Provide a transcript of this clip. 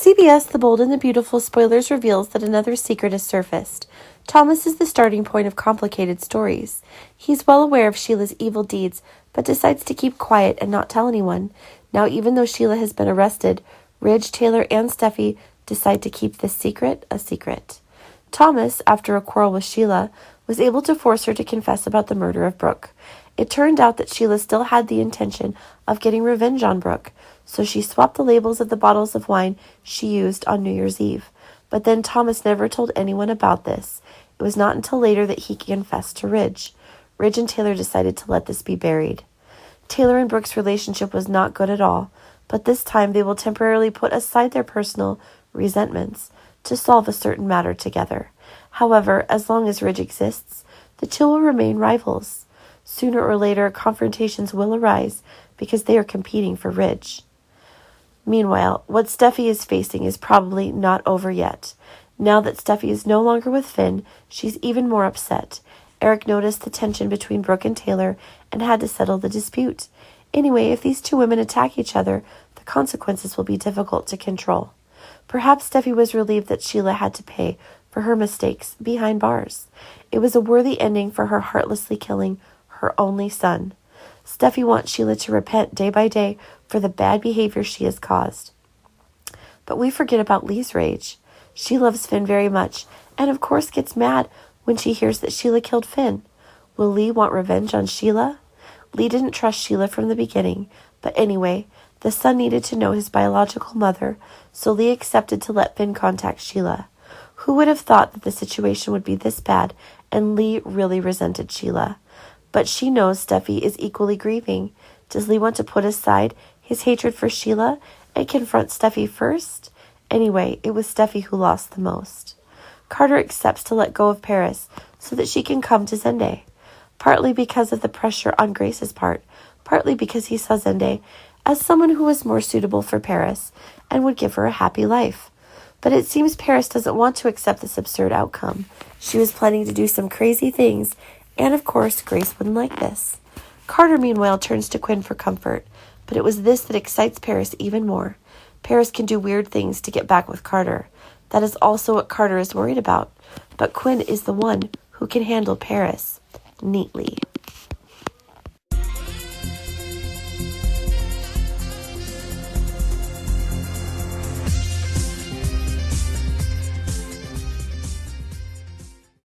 CBS The Bold and the Beautiful spoilers reveals that another secret has surfaced. Thomas is the starting point of complicated stories. He's well aware of Sheila's evil deeds, but decides to keep quiet and not tell anyone. Now, even though Sheila has been arrested, Ridge, Taylor, and Steffi decide to keep this secret a secret. Thomas, after a quarrel with Sheila, was able to force her to confess about the murder of Brooke. It turned out that Sheila still had the intention of getting revenge on Brooke, so she swapped the labels of the bottles of wine she used on New Year's Eve. But then Thomas never told anyone about this. It was not until later that he confessed to Ridge. Ridge and Taylor decided to let this be buried. Taylor and Brooke's relationship was not good at all, but this time they will temporarily put aside their personal resentments to solve a certain matter together. However, as long as Ridge exists, the two will remain rivals. Sooner or later, confrontations will arise because they are competing for Ridge. Meanwhile, what Steffi is facing is probably not over yet. Now that Steffi is no longer with Finn, she's even more upset. Eric noticed the tension between Brooke and Taylor and had to settle the dispute. Anyway, if these two women attack each other, the consequences will be difficult to control. Perhaps Steffi was relieved that Sheila had to pay for her mistakes behind bars. It was a worthy ending for her heartlessly killing her only son. Steffi wants Sheila to repent day by day for the bad behavior she has caused. But we forget about Lee's rage. She loves Finn very much, and of course gets mad when she hears that Sheila killed Finn. Will Lee want revenge on Sheila? Lee didn't trust Sheila from the beginning, but anyway, the son needed to know his biological mother, so Lee accepted to let Finn contact Sheila. Who would have thought that the situation would be this bad, and Lee really resented Sheila? But she knows Steffi is equally grieving. Does Lee want to put aside his hatred for Sheila and confront Steffi first? Anyway, it was Steffi who lost the most. Carter accepts to let go of Paris so that she can come to Zende, partly because of the pressure on Grace's part, partly because he saw Zende as someone who was more suitable for Paris and would give her a happy life. But it seems Paris doesn't want to accept this absurd outcome. She was planning to do some crazy things, and of course, Grace wouldn't like this. Carter, meanwhile, turns to Quinn for comfort, but it was this that excites Paris even more. Paris can do weird things to get back with Carter. That is also what Carter is worried about. But Quinn is the one who can handle Paris neatly.